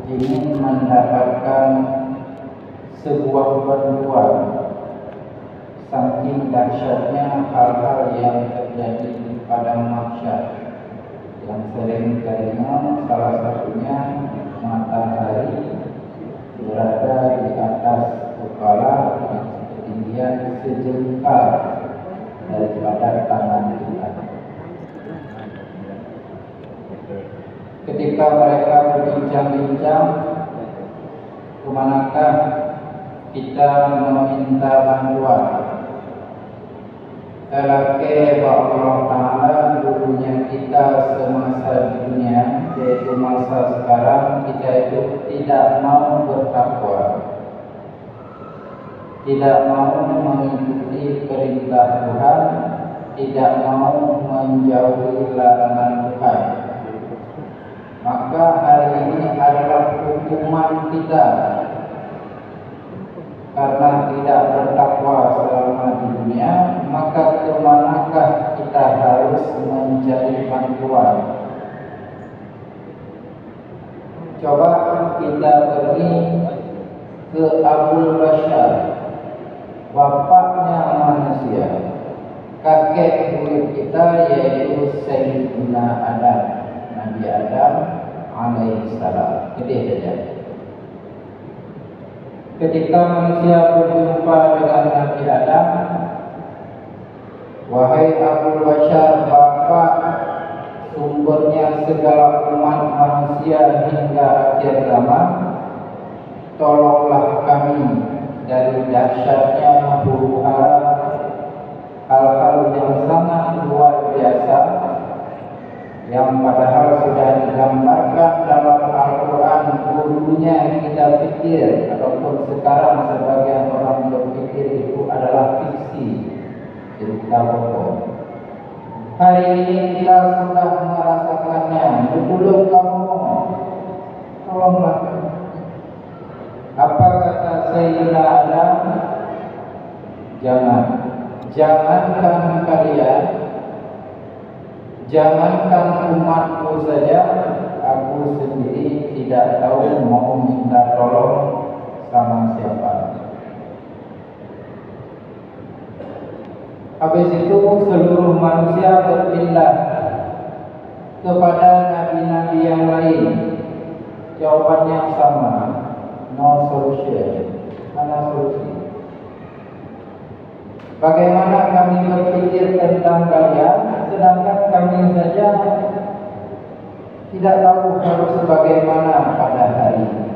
ingin mendapatkan sebuah bantuan, saking dahsyatnya hal-hal yang terjadi pada mahsyar yang sering kalinya, salah satunya matahari berada di atas kepala dengan ketinggian sejengkal daripada tangan kita. Ketika mereka berbincang-bincang, kemanakah kita meminta bantuan? Elake Allah Ta'ala gurunya kita semasa dunia, yaitu masa sekarang, kita itu tidak mau bertakwa, tidak mau mengikuti perintah Tuhan, tidak mau menjauhi larangan Tuhan. Maka hari ini adalah hukuman kita karena tidak bertakwa selama di dunia. Maka kemanakah kita harus mencari bantuan? Coba kita pergi ke Abul Bashar, bapaknya manusia, kakek buyut kita, yaitu Sayyidina Adam, Nabi Adam alaihi salam. Kedih saja. Ketika manusia berjumpa dengan Nabi Adam, wahai Abul Bashar, bapak sumbernya segala umat manusia hingga akhir zaman, tolonglah kami dari dahsyatnya huru-hara hal-hal yang sangat luar biasa, yang padahal sudah digambarkan dalam Al-Quran. Dulunya kita pikir, ataupun sekarang sebagian orang berpikir itu adalah fiksi, cerita bohong. Hari ini kita sudah merasakannya. Dulu kamu tolonglah. Apa kata Sayyidina Adam? Jangankan kalian, jangankan umatku saja, aku sendiri tidak tahu mau minta tolong sama siapa. Habis itu seluruh manusia berpindah kepada nabi-nabi yang lain. Jawabannya sama, no solution, mana solusi. Bagaimana kami berpikir tentang kalian, sedangkan kami saja tidak tahu harus bagaimana pada hari ini.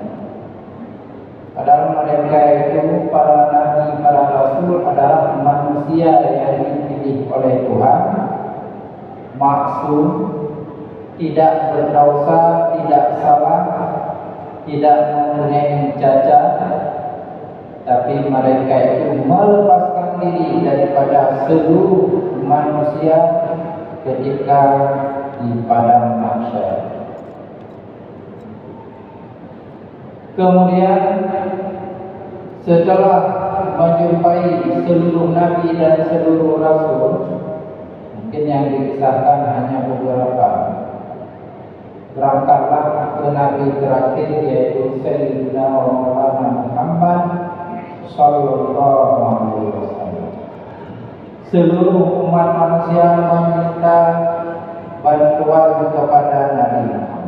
Padahal mereka itu, para nabi, para rasul adalah manusia yang dipilih oleh Tuhan, maksum, tidak berdosa, tidak salah, tidak mempunyai cacat. Tapi mereka itu melepaskan diri daripada seluruh manusia ketika di padang mahsyar. Kemudian setelah menjumpai seluruh nabi dan seluruh rasul, mungkin yang dikisahkan hanya beberapa, berangkatlah ke nabi terakhir, yaitu Sayyidina Muhammad sallallahu alaihi wasallam. Seluruh umat manusia meminta bantuan kepada Nabi Muhammad.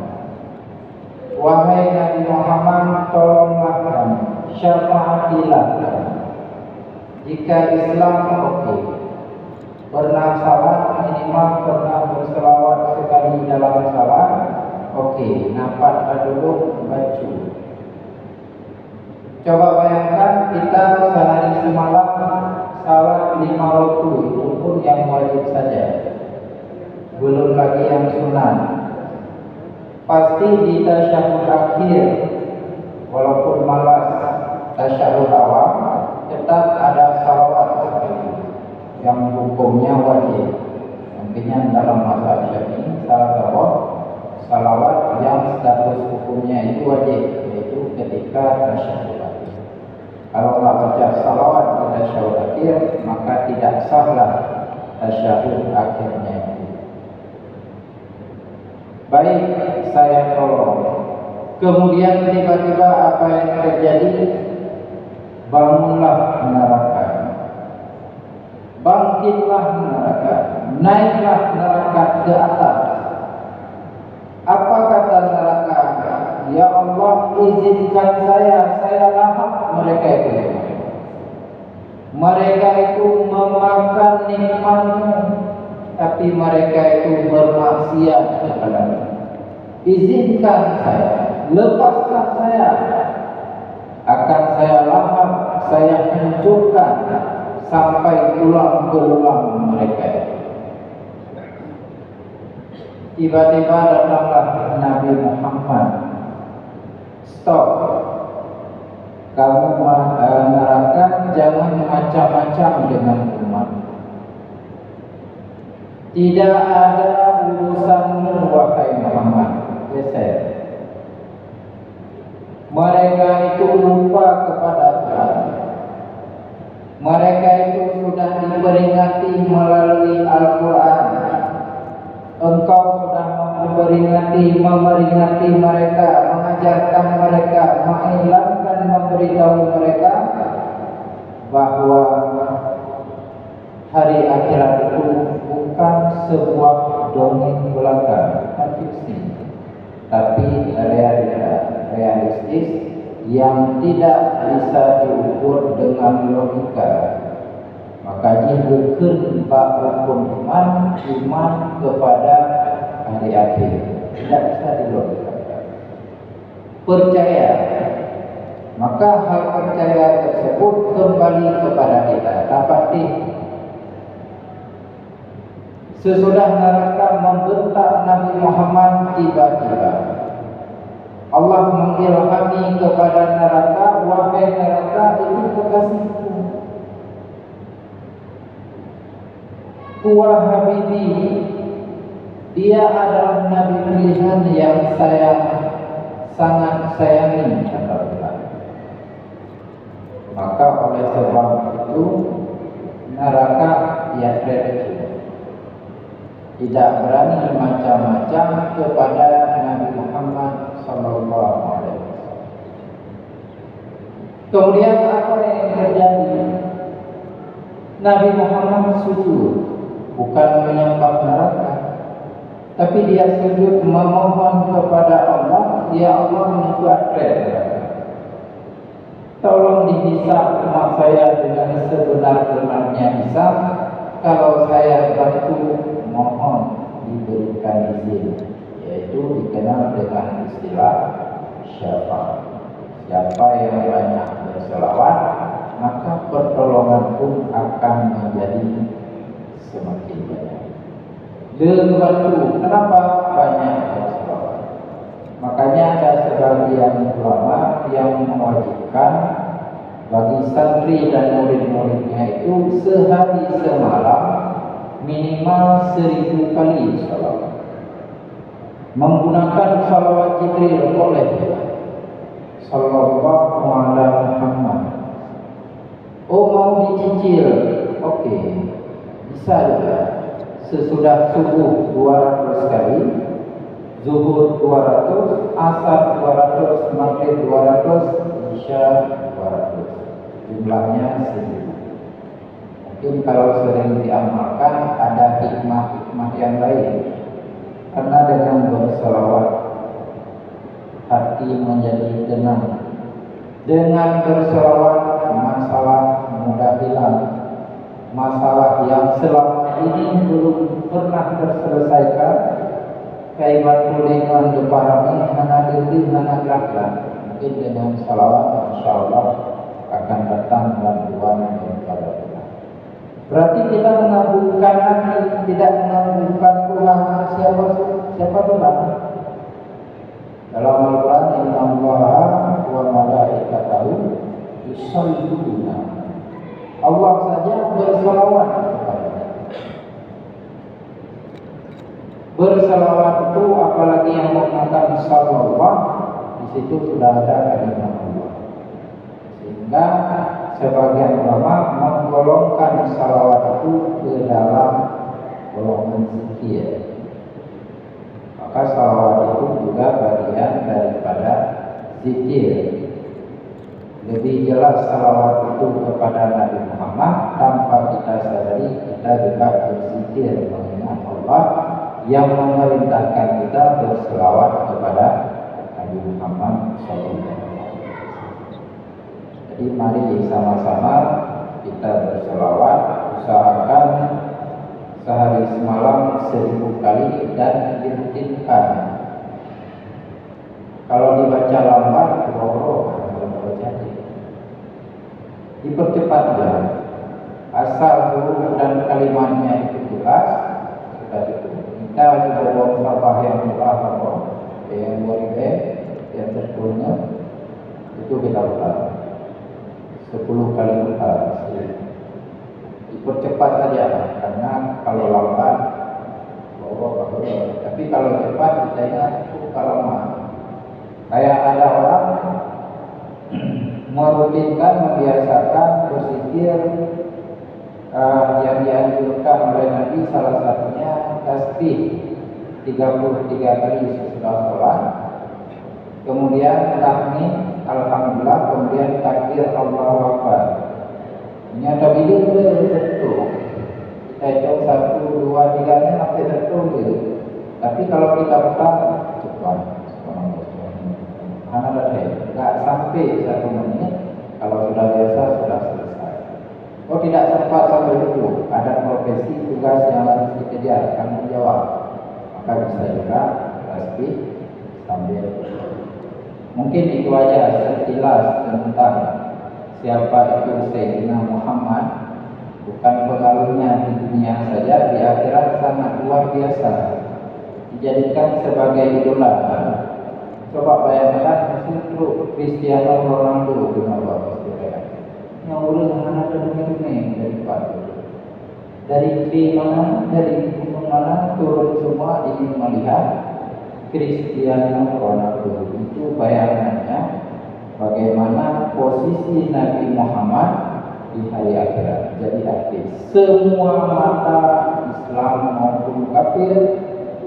Wahai Nabi Muhammad, tolonglah kami, syafaatilah kami. Jika Islam oke, pernah salat, minimal pernah berselawat sekali dalam salat, oke, nampaklah dulu baju. Coba bayangkan kita sehari semalam salat 5 waktu, itu pun yang wajib saja, belum lagi yang sunat. Pasti di tasyahud akhir, walaupun malas tasyahud awal, tetap ada salawat yang hukumnya wajib. Mungkinnya dalam mazhab Syafi'i salawat yang status hukumnya itu wajib, yaitu ketika tasyahud. Kalau tak baca salawat di tasyahud akhir, maka tidak sahlah tasyahud akhirnya. Baik, saya tolong Kemudian tiba-tiba apa yang terjadi? Bangunlah neraka, bangkitlah neraka, naiklah neraka ke atas. Apa kata neraka? Ya Allah, izinkan saya lahap mereka itu. Mereka itu memakan nikmat-Mu, tapi mereka itu bermaksiat kepadamu. Izinkan saya, lepaskan saya, akan saya lahap, saya hancurkan sampai tulang belulang mereka. Tiba-tiba datanglah Nabi Muhammad. Stop, kamu neraka jangan macam-macam dengan umat. Tidak ada urusanmu wahai Muhammad. Geser. Mereka itu lupa kepada Tuhan. Mereka itu sudah diperingati melalui Al-Quran. Engkau sudah memeringati mereka, mengajarkan mereka, mengilangkan, memberitahu mereka bahwa hari akhirat itu bukan sebuah dongeng belaka, fiksi, tapi realistis yang tidak bisa diukur dengan logika. Maka jihurkeun rukun iman kepada hari akhir tidak bisa dilogikakan. Percaya, maka hal percaya tersebut kembali kepada kita. Dapati sesudah neraka membentak Nabi Muhammad, tiba-tiba Allah mengilhami kepada neraka, wahai neraka, itu kekasihku, Huwa Habibi, dia adalah Nabi pilihan yang saya sangat sayangi, kata Allah. Maka oleh sebab itu neraka ya tidak berani macam-macam kepada Nabi Muhammad sallallahu alaihi wasallam. Kemudian apa yang terjadi? Nabi Muhammad sujud, bukan menyembah neraka, tapi dia sujud memohon kepada Allah, ya Allah, itu akhirat. Tolong dihisab umat saya dengan sebenar-benarnya hisab. Kalau saya bantu, mohon diberikan izin, yaitu dikenal dengan istilah syafaat. Siapa yang banyak berselawat, maka pertolongan pun akan menjadi semakin banyak. Dibantu, kenapa banyak berselawat? Makanya ada sebagian ulama yang mewajibkan bagi santri dan murid-muridnya itu sehari semalam minimal 1000 kali salawat. Menggunakan salawat Jibril boleh, sallallahu ala Muhammad. Oh, mau dicicil, oke, bisa juga. Sesudah subuh 200 kali, zuhur 200, asar 200, maghrib 200, isya 200. Jumlahnya 1000. Mungkin kalau sering diamalkan ada hikmah-hikmah yang lain. Karena dengan berselawat hati menjadi tenang. Dengan berselawat masalah mudah hilang. Masalah yang selama ini belum pernah terselesaikan, kaibat tulingan deparami hana diri hana geraklah. Mungkin dengan salawat insyaallah akan datang bantuan daripada Tuhan. Berarti kita mengabulkan hati, tidak mengabulkan Tuhan. Siapa Tuhan? Dalam Al-Quran, Inna Allaha wa malaikatahu yusholluna. Allah saja bersalawat kepada. Bersalawat itu apalagi yang mengatakan salawat, di situ sudah ada kalimat Allah. Sehingga sebagian ulama menggolongkan salawat itu ke dalam golongan zikir. Maka Maka salawat itu juga bagian daripada zikir. Lebih jelas salawat itu kepada Nabi Muhammad, tanpa kita sadari kita juga berzikir mengingat Allah yang memerintahkan kita berselawat kepada Nabi Muhammad SAW. Jadi mari sama-sama kita berselawat, usahakan sehari semalam 1000 kali dan dirutinkan. Kalau dibaca lambat, dipercepat ya. Asal huruf dan kalimatnya itu jelas, kita cukup. Kita juga bawa sabah yang murah atau yang beribe, yang terkurnya itu kita ulang 10 kali ulang. Dipercepat saja, karena kalau lambat, tapi kalau cepat kita ingat itu lama. Kayak ada orang merutinkan, membiasakan berzikir yang dianjurkan oleh Nabi, salah satunya tasbih 33 kali sesudah sholat, kemudian tahmid alhamdulillah, kemudian takbir Allahu Akbar. Ini ada video tertentu, kita hitung 1, 2, 3 nya sampai tertentu. Tapi kalau kita buka cepat, nggak sampai 1 menit. Kalau sudah biasa sudah selesai. Oh, tidak sempat sampai dulu, ada profesi tugas yang harus dikejar, tanggung jawab, maka bisa juga tasbih sambil. Mungkin itu aja sekilas tentang siapa itu Sayyidina Muhammad. Bukan pengaruhnya di dunia saja, di akhirat sangat luar biasa, dijadikan sebagai idola. Coba bayangkan untuk Cristiano Ronaldo yang udah anak dunia dari mana, dari gunung mana turun semua ingin melihat Cristiano Ronaldo. Itu bayangannya bagaimana posisi Nabi Muhammad di hari akhirat. Jadi akhir semua mata Islam maupun kafir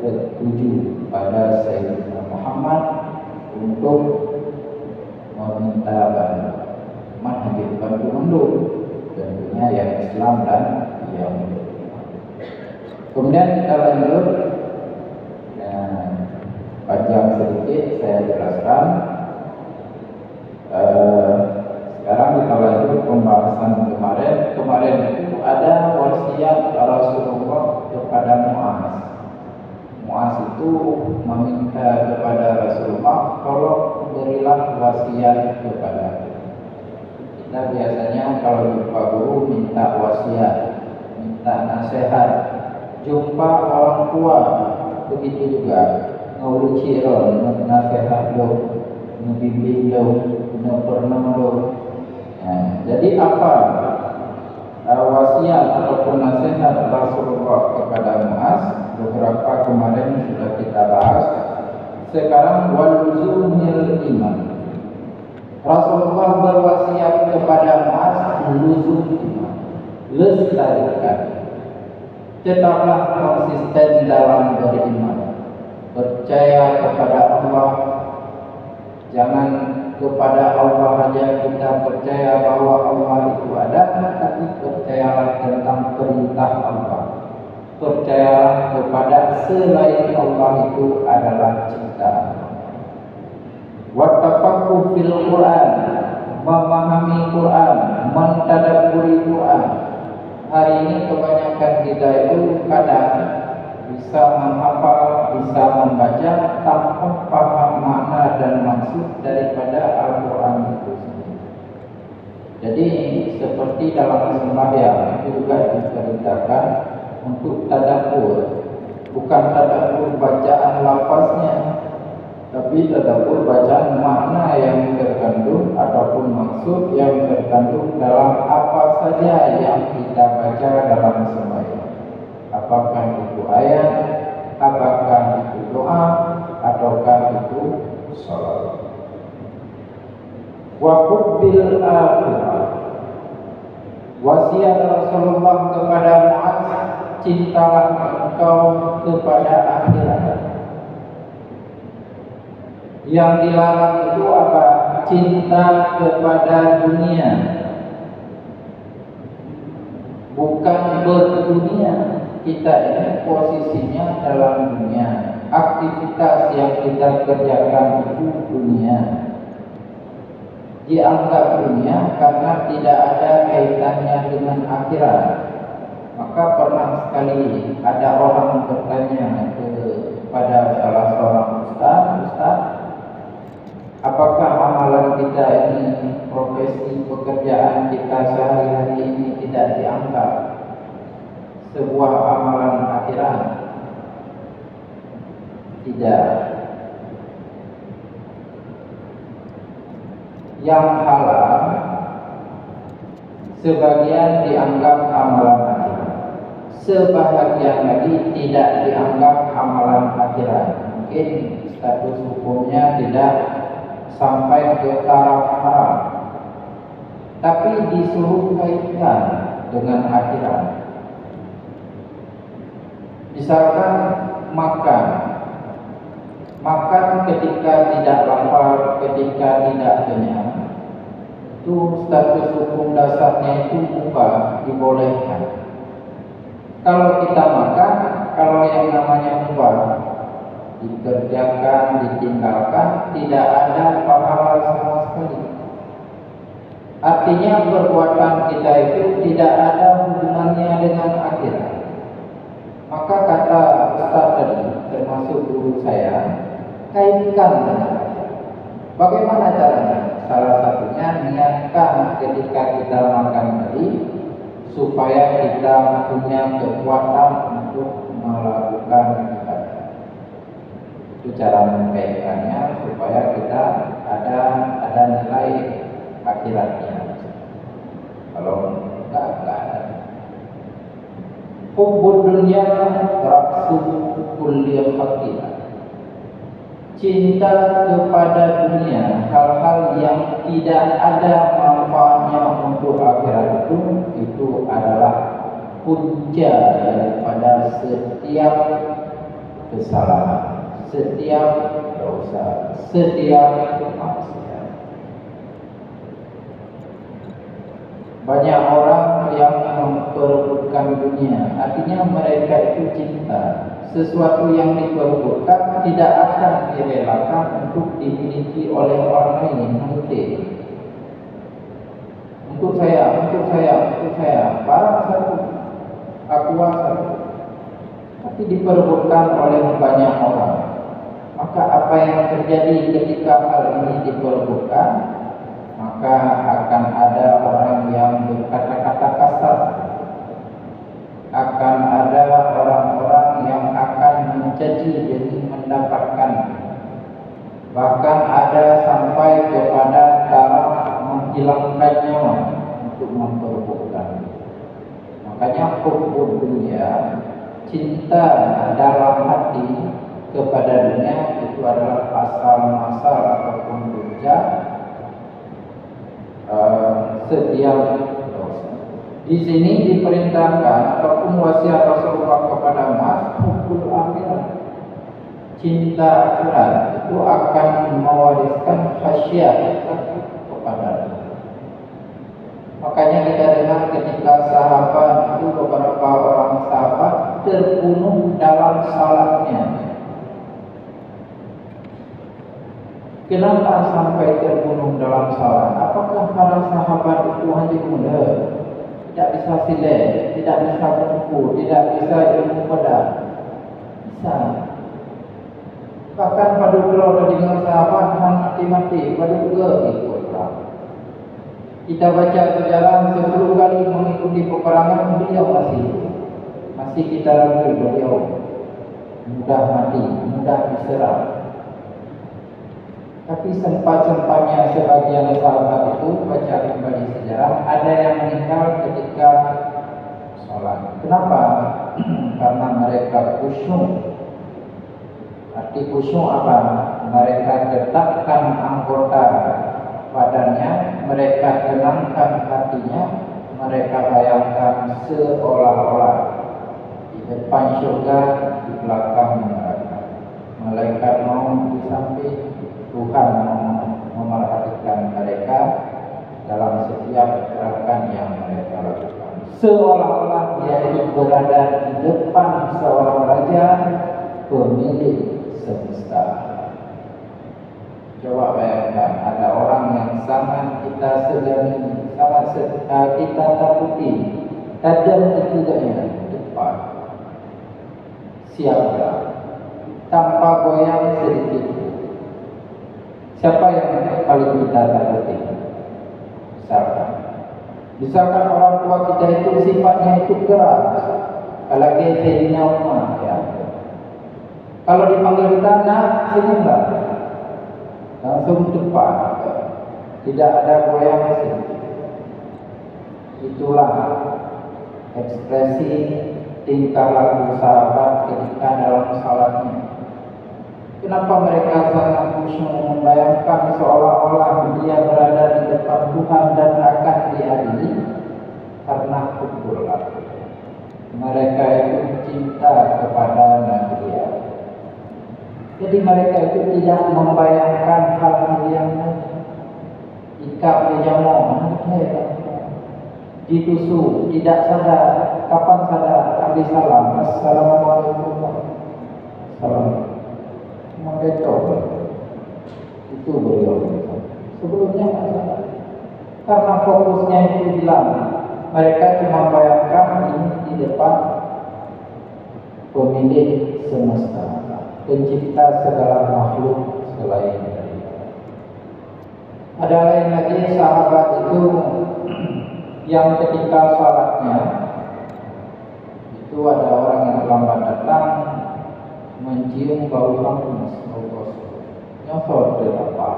tertuju pada Sayyidina Muhammad untuk meminta bantuan. Hadir bantu mundur, tentunya yang Islam dan yang kemudian kita lanjut. Panjang sedikit saya jelaskan. Sekarang kita lanjut pembahasan kemarin. Kemarin itu ada wasiat Rasulullah kepada Muaz. Muaz itu meminta kepada Rasulullah, tolong berilah wasiat kepada. Kita biasanya kalau jumpa guru minta wasiat, minta nasihat. Jumpa orang tua begitu juga, ngulu ciron, nasihat lo, ngebimbing lo, pernah lo. Jadi apa wasiat ataupun nasihat Rasulullah kepada Muaz? Beberapa kemarin sudah kita bahas. Sekarang waluzumil iman. Rasulullah berwasiat kepada Muaz, luzum iman, lestarikan, tetaplah konsisten dalam beriman, percaya kepada Allah. Jangan kepada Allah saja kita percaya bahwa Allah itu ada, tapi percayalah tentang perintah Allah. Percayalah kepada selain Allah itu adalah ciptaan. Wattafaqu fil Quran, memahami Quran, mentadabburi Quran. Hari ini kebanyakan kita itu kadang bisa menghafal, bisa membaca tanpa paham makna dan maksud daripada Al-Quran itu sendiri. Jadi seperti dalam sembahyang itu juga diperintahkan untuk tadabbur, bukan tadabbur bacaan lafaznya, tapi tadabbur bacaan makna yang terkandung ataupun maksud yang terkandung dalam apa saja yang kita baca dalam sembahyang. Apakah itu ayat, apakah itu doa, ataukah itu salat. Wa hubbil akhirah. Wasiat Rasulullah kepada Muaz, cintalah engkau kepada akhirat. Yang dilarang itu apa? Cinta kepada dunia, bukan berdunia. Kita ini posisinya dalam dunia. Aktivitas yang kita kerjakan itu dunia. Dianggap dunia karena tidak ada kaitannya dengan akhirat. Maka pernah sekali ada orang bertanya kepada salah seorang ustaz, apakah amalan kita ini, profesi pekerjaan kita sehari-hari ini tidak dianggap sebuah amalan akhirat? Tidak. Yang halal sebagian dianggap amalan akhirat, sebahagian lagi tidak dianggap amalan akhirat. Mungkin status hukumnya tidak sampai ke taraf haram, tapi disuruh kaitkan dengan akhirat. Misalkan makan ketika tidak lapar, ketika tidak kenyang, itu status hukum dasarnya itu mubah, dibolehkan. Kalau kita makan, kalau yang namanya mubah, dikerjakan, ditinggalkan, tidak ada pahala sama sekali. Artinya perbuatan kita itu tidak ada hubungannya dengan akhirat. Maka kata Ustaz tadi, termasuk guru saya, kaitkan dengan akhirat. Bagaimana caranya? Salah satunya niatkan ketika kita makan tadi, supaya kita punya kekuatan untuk melakukan ibadah. Itu cara mengkaitkannya supaya kita ada nilai akhiratnya. Kalau enggak ada. Hubbud dunya ra'su kulli khatir. Cinta kepada dunia, hal-hal yang tidak ada manfaatnya untuk akhirat itu adalah punca daripada setiap kesalahan, setiap dosa, setiap maksiat. Banyak orang yang memperebutkan dunia, artinya mereka itu cinta. Sesuatu yang diperebutkan tidak akan direlakan untuk dimiliki oleh orang lain. Untuk saya, barang satu, akuah satu. Tapi diperebutkan oleh banyak orang. Maka apa yang terjadi ketika hal ini diperebutkan? Maka akan ada orang yang berkata-kata kasar. Akan ada orang-orang yang akan mencaci demi mendapatkan. Bahkan ada sampai kepada taraf menghilangkan nyawa untuk memperebutkan. Makanya hubbud dunya, cinta dalam hati kepada dunia itu adalah asal-masal ataupun puncak setiap dosa. Di sini diperintahkan ataupun wasiat Rasulullah kepada Mas, hubbul akhirat, cinta akhirat itu akan mewariskan khasyat kepada. Makanya kita dengar ketika sahabat itu, beberapa orang sahabat terbunuh dalam salatnya. Kenapa sampai terbunuh dalam salat? Apakah para sahabat itu hanya muda? Tidak bisa silat, tidak bisa kungfu, tidak bisa ilmu pedang? Bisa. Bahkan pada kalau dengan sahabat mati-mati, pada juga ikut perang. Kita baca sejarah 10 kali mengikuti peperangan, beliau masih kita ragu beliau mudah mati, mudah diserang. Tapi sempat-sempatnya sebagian sahabat itu, baca kembali sejarah, ada yang meninggal ketika sholat. Kenapa? Karena mereka khusyuk. Arti khusyuk apa? Mereka tetapkan anggota badannya, mereka tenangkan hatinya, mereka bayangkan seolah-olah di depan surga, di belakang neraka. Malaikat maut di samping, Tuhan memerhatikan mereka dalam setiap gerakan yang mereka lakukan. Seolah-olah dia itu berada di depan seorang raja, pemilik semesta. Coba bayangkan, ada orang yang sangat kita segani, kita takuti, tajam ketiganya depan, siaga, tanpa goyang sedikit. Siapa yang paling kita takuti? Misalkan orang tua kita itu sifatnya itu keras, apalagi seninya umah, ya. Kalau dipanggil kita, nak, sini mbak, langsung tepat, tidak ada goyang sedikit. Itulah ekspresi tingkah laku sahabat ketika dalam salatnya. Kenapa mereka sangat khusyuk membayangkan seolah-olah dia berada di depan Tuhan dan akan diadili? Karena hubbul Allah. Mereka itu cinta kepada Nabi Allah. Jadi mereka itu tidak membayangkan hal-hal yang ikap pejamong, ditusuk, tidak sadar. Kapan sadar? Habis salam, assalamualaikum warahmatullahi. Mengetok itu beliau. Sebelumnya tidak sadar. Karena fokusnya itu hilang. Mereka cuma bayangkan ini di depan pemilik semesta, pencipta segala makhluk selain darinya. Ada lain lagi sahabat itu yang ketika salatnya itu ada orang yang terlambat datang mencium bau hangus, bau gosok, nyosor ke apa?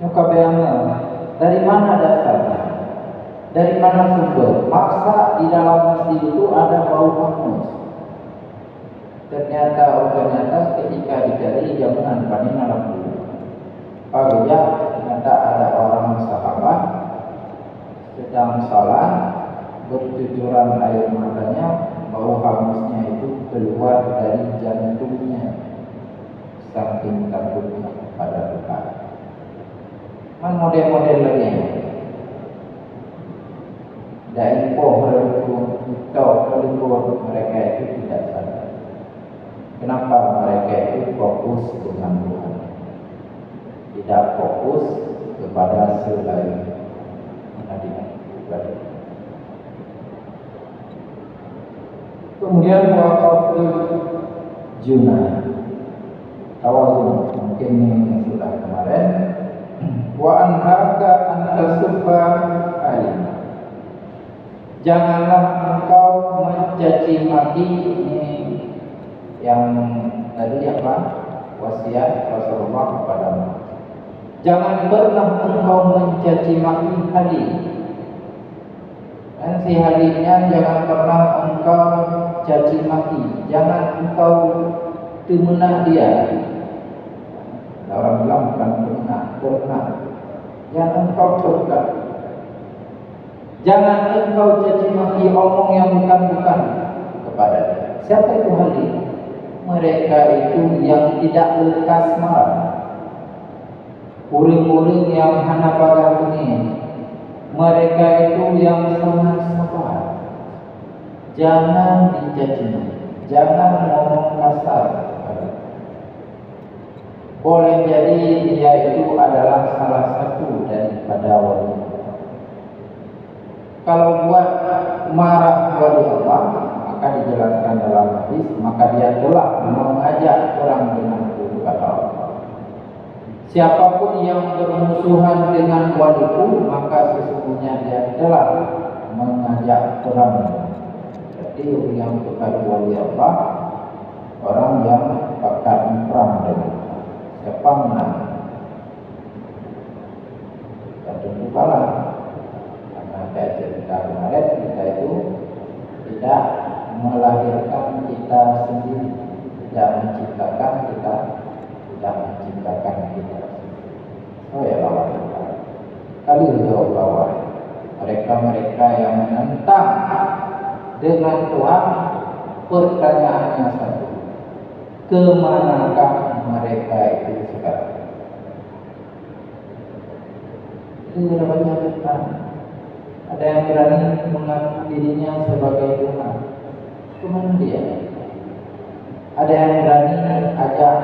Nyokabeyana, dari mana dasarnya? Dari mana sumber? Maksa di dalam masjid itu ada bau hangus. Ternyata ketika dicari jaminan panen alam dulu. Apabila ternyata ada orang sahabat sedang salat, bercucuran air matanya, bau hangusnya itu keluar dari jantungnya, saking takutnya pada Tuhan. Man model-model lagi, dari pohon mereka itu tidak sadar. Kenapa mereka itu fokus dengan Tuhan, tidak fokus kepada selain ibadah. Kemudian waqaful junah, tawazun, mungkin ini sudah kemarin. Wa anhaka antasubba alim, janganlah engkau mencaci maki. Ini yang tadi apa? Wasiat Rasulullah kepadamu. Jangan pernah engkau mencaci maki hadis. Dan si hadisnya jangan pernah engkau caci maki, jangan engkau temenah dia. Orang bilang bukan pernah. Jangan engkau terkat. Jangan engkau caci maki, omong yang bukan kepada dia. Siapa itu hadis? Mereka itu yang tidak lekas marah, uring-uring yang hana bagar ini. Mereka itu yang sangat sabar. Jangan dicaci, jangan ngomong kasar. Boleh jadi dia itu adalah salah satu daripada wali. Kalau buat marah wali Allah, maka dijelaskan dalam hadis, maka dia telah mengajak orang dengan kepada Allah. Siapapun yang bermusuhan dengan waliku, maka sesungguhnya dia telah mengajak orang. Jadi yang kepada wali Allah, orang yang akan perang dengan siapa menang, dan tentu kalah. Karena saya cerita kemarin, kita itu tidak melahirkan kita sendiri, tidak menciptakan kita, tidak menciptakan kita. Oh ya lawan kita. Kali itu bahwa mereka yang menentang dengan Tuhan, pertanyaannya satu, kemanakah mereka mereka itu sekarang. Itu sudah baca tentang ada yang berani mengaku dirinya sebagai Tuhan. Cuma dia. Ada yang berani ajak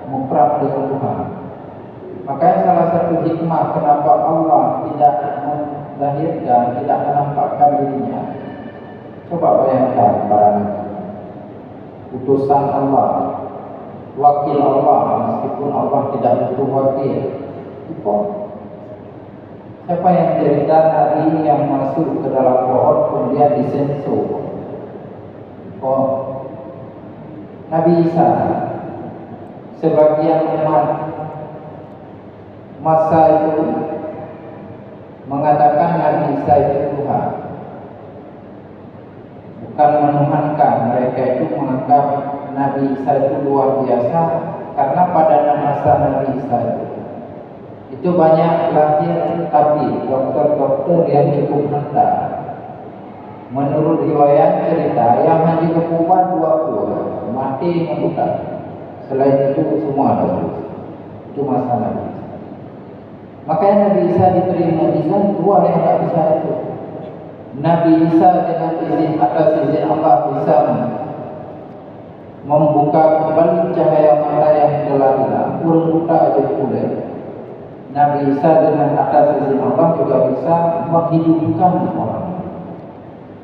mukrab dengan Tuhan. Makanya salah satu hikmah kenapa Allah tidak menzahirkan, tidak menampakkan dirinya. Coba bayangkan para nabi, utusan Allah, wakil Allah, meskipun Allah tidak butuh wakil. Siapa yang cerita nabi yang masuk ke dalam pohon kemudian disensor? Nabi Isa, sebagian umat masa itu mengatakan Nabi Isa itu Tuhan, bukan menuhankan. Mereka itu menganggap Nabi Isa itu luar biasa karena pada masa Nabi Isa itu banyak lahir tapi dokter-dokter yang cukup rendah. Menurut riwayat cerita yang hanya kebuat 20 mati membuta. Selain itu semua ada. Itu masa Nabi. Makanya Nabi Isa diberi mukjizat dua yang tak bisa itu. Nabi Isa dengan izin atas izin Allah bisa membuka kembali cahaya mata yang telah hilang. Kurang buta aja boleh. Nabi Isa dengan atas izin Allah juga bisa menghidupkan orang.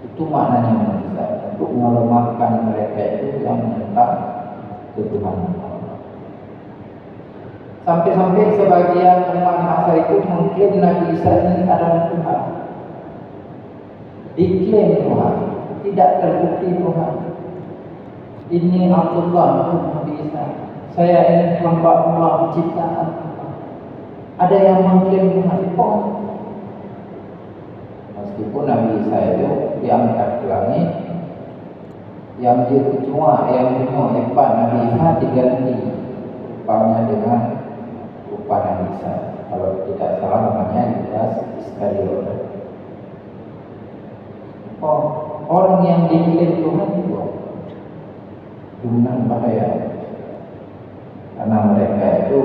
Itu maknanya mukjizat, untuk melemahkan mereka itu yang menentang ketuhanan Allah. Sampai-sampai sebagian umat masa itu mungkin Nabi Isa ini adalah Tuhan. Diklaim Tuhan, tidak terbukti Tuhan. Ini Abdullah Nabi Isa. Saya ini hamba Allah ciptaan. Ada yang mengklaim Tuhan. Meskipun Nabi Isa itu diangkat ke langit, yang dia ketua, yang punya hebat Nabi Isa diganti rupanya dengan rupa Nabi Isa. Kalau tidak salah namanya Yudas Iskariot. Orang yang diklaim Tuhan itu dengan bahaya, karena mereka itu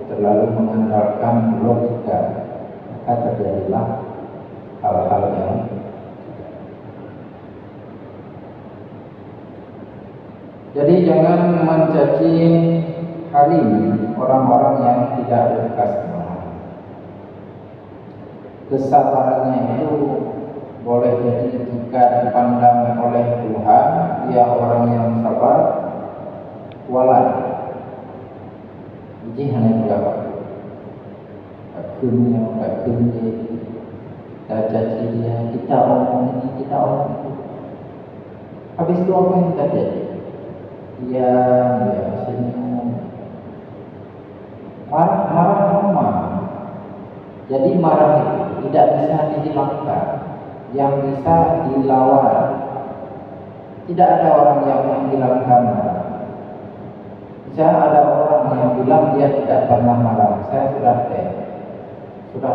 terlalu mengandalkan logika, maka terjadilah hal-hal yang jadi jangan mencaci hari orang-orang yang tidak berkas Tuhan. Kesabarannya itu boleh jadi jika dipandang oleh Tuhan dia orang yang sabar, walau ini hanya berapa akhirnya kita caci dia, kita orang ini, kita orang itu. Habis itu apa yang terjadi? Dia senyum, marah. Jadi marah itu tidak bisa dihilangkan, yang bisa dilawan. Tidak ada orang yang menghilangkan marah. Bisa ada orang yang bilang dia tidak pernah marah. Saya sudah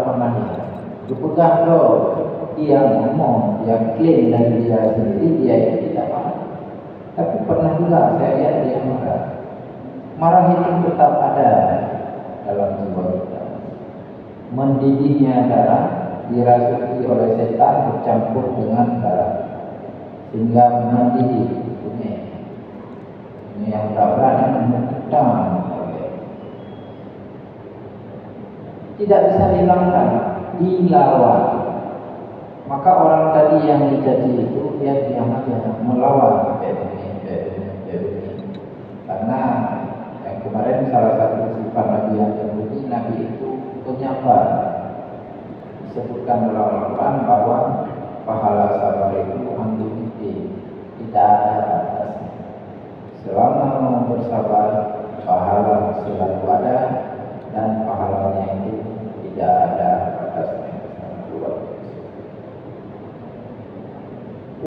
pernah lihat. Dipegang loh, dia ngomong, dia klaim dari dia sendiri dia itu tidak marah. Tapi pernah juga saya lihat dia marah. Marah itu tetap ada dalam jiwa kita. Mendidihnya darah dirasuki oleh setan bercampur dengan darah sehingga mendidih. Ini yang tak berani memutang. Tidak bisa dihilangkan, dilawan. Maka orang tadi yang dicaci itu dia diam aja melawan begini. Karena yang kemarin salah satu sifat Nabi yang terbukti, Nabi itu penyabar. Disebutkan dalam Al-Quran bahwa pahala sabar itu unlimited, tidak ada batasnya. Selama mau bersabar